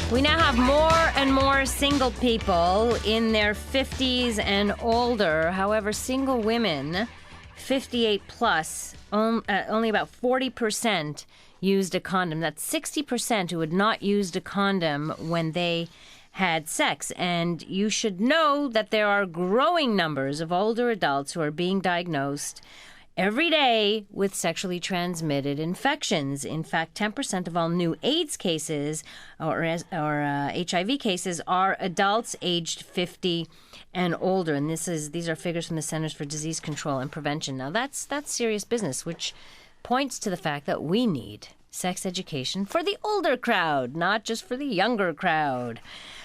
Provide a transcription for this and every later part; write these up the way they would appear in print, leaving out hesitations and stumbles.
We now have more and more single people in their 50s and older. However, single women, 58 plus, only about 40% used a condom. That's 60% who had not used a condom when they had sex. And you should know that there are growing numbers of older adults who are being diagnosed every day with sexually transmitted infections. In fact, 10% of all new AIDS cases or HIV cases are adults aged 50 and older. And these are figures from the Centers for Disease Control and Prevention. Now, that's serious business, which points to the fact that we need sex education for the older crowd, not just for the younger crowd.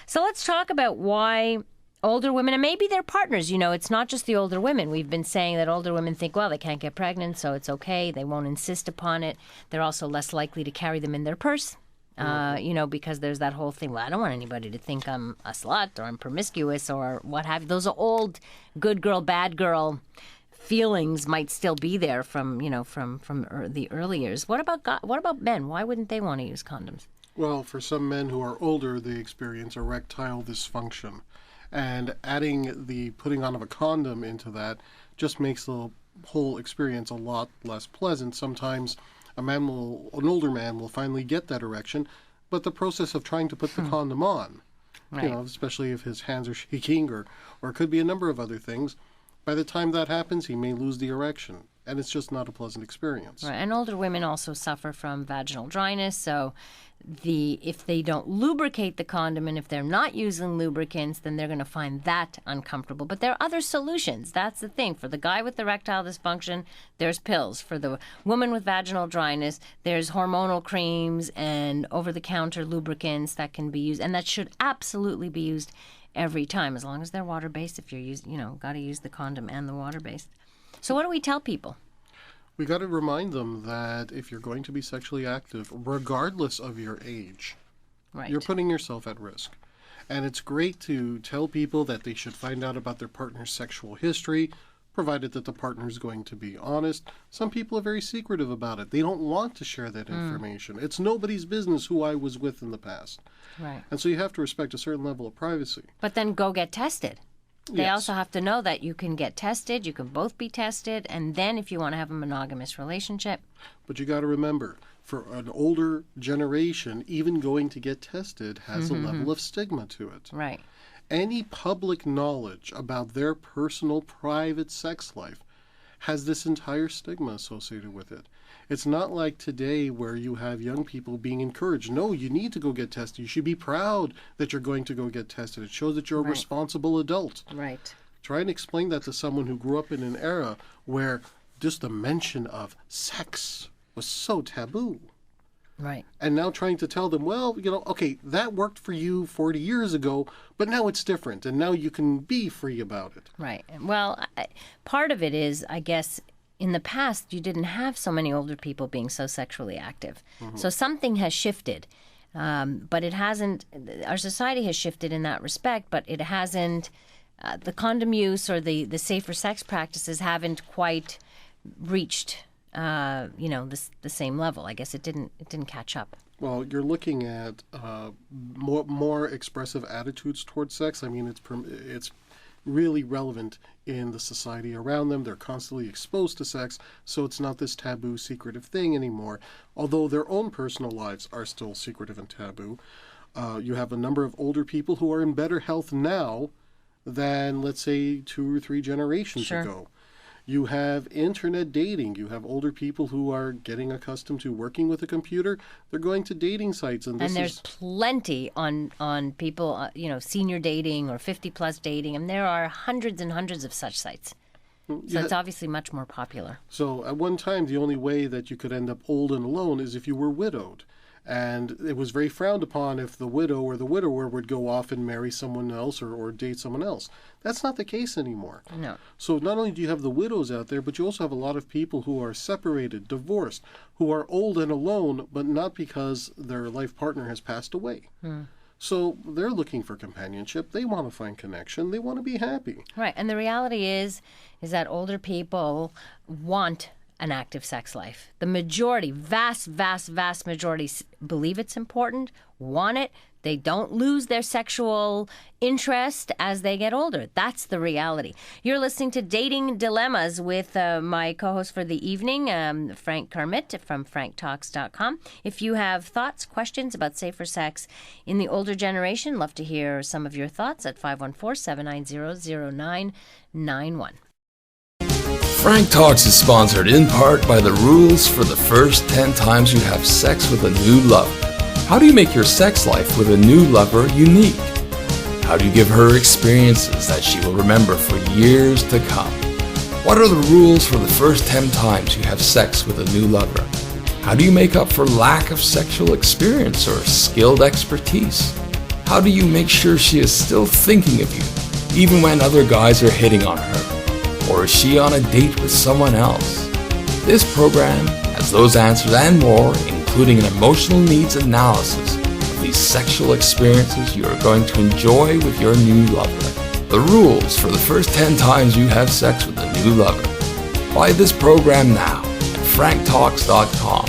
So let's talk about why older women, and maybe their partners, it's not just the older women. We've been saying that older women think, well, they can't get pregnant, so it's okay. They won't insist upon it. They're also less likely to carry them in their purse, because there's that whole thing, well, I don't want anybody to think I'm a slut or I'm promiscuous or what have you. Those are old good girl, bad girl feelings might still be there from the early years. What about men? Why wouldn't they want to use condoms? Well, for some men who are older, they experience erectile dysfunction. And adding the putting on of a condom into that just makes the whole experience a lot less pleasant. Sometimes an older man will finally get that erection, but the process of trying to put the condom on, right, especially if his hands are shaking or it could be a number of other things, by the time that happens, he may lose the erection. And it's just not a pleasant experience. Right. And older women also suffer from vaginal dryness. So if they don't lubricate the condom and if they're not using lubricants, then they're going to find that uncomfortable. But there are other solutions. That's the thing. For the guy with erectile dysfunction, there's pills. For the woman with vaginal dryness, there's hormonal creams and over-the-counter lubricants that can be used. And that should absolutely be used every time, as long as they're water-based. If you're got to use the condom and the water-based. So what do we tell people? We got to remind them that if you're going to be sexually active, regardless of your age, right, you're putting yourself at risk. And it's great to tell people that they should find out about their partner's sexual history, provided that the partner is going to be honest. Some people are very secretive about it. They don't want to share that information. It's nobody's business who I was with in the past. Right. And so you have to respect a certain level of privacy. But then go get tested. They Yes. also have to know that you can get tested, you can both be tested, and then if you want to have a monogamous relationship. But you got to remember, for an older generation, even going to get tested has a level of stigma to it. Right. Any public knowledge about their personal, private sex life has this entire stigma associated with it. It's not like today where you have young people being encouraged. No, you need to go get tested. You should be proud that you're going to go get tested. It shows that you're a responsible adult. Right. Try and explain that to someone who grew up in an era where just the mention of sex was so taboo. Right. And now trying to tell them, well, okay, that worked for you 40 years ago, but now it's different, and now you can be free about it. Right. Well, part of it is, I guess, in the past, you didn't have so many older people being so sexually active. So something has shifted, but it hasn't. Our society has shifted in that respect, but it hasn't. The condom use or the safer sex practices haven't quite reached, the same level. I guess it didn't catch up. Well, you're looking at more expressive attitudes towards sex. I mean, it's really relevant in the society around them. They're constantly exposed to sex, so it's not this taboo, secretive thing anymore. Although their own personal lives are still secretive and taboo. You have a number of older people who are in better health now than, let's say, 2 or 3 generations ago. You have internet dating. You have older people who are getting accustomed to working with a computer. They're going to dating sites. And there's plenty on people, senior dating or 50-plus dating. And there are hundreds and hundreds of such sites. So it's obviously much more popular. So at one time, the only way that you could end up old and alone is if you were widowed. And it was very frowned upon if the widow or the widower would go off and marry someone else or date someone else. That's not the case anymore. No. So not only do you have the widows out there, but you also have a lot of people who are separated, divorced, who are old and alone, but not because their life partner has passed away. So they're looking for companionship. They want to find connection. They want to be happy. Right. And the reality is that older people want an active sex life. The majority, vast majority believe it's important, want it. They don't lose their sexual interest as they get older. That's the reality. You're listening to Dating Dilemmas with my co-host for the evening, Frank Kermit from franktalks.com. If you have thoughts, questions about safer sex in the older generation, love to hear some of your thoughts at 514-790-0991. Frank Talks is sponsored in part by the rules for the first 10 times you have sex with a new lover. How do you make your sex life with a new lover unique? How do you give her experiences that she will remember for years to come? What are the rules for the first 10 times you have sex with a new lover? How do you make up for lack of sexual experience or skilled expertise? How do you make sure she is still thinking of you, even when other guys are hitting on her? Or is she on a date with someone else? This program has those answers and more, including an emotional needs analysis of these sexual experiences you are going to enjoy with your new lover. The rules for the first 10 times you have sex with a new lover. Buy this program now at franktalks.com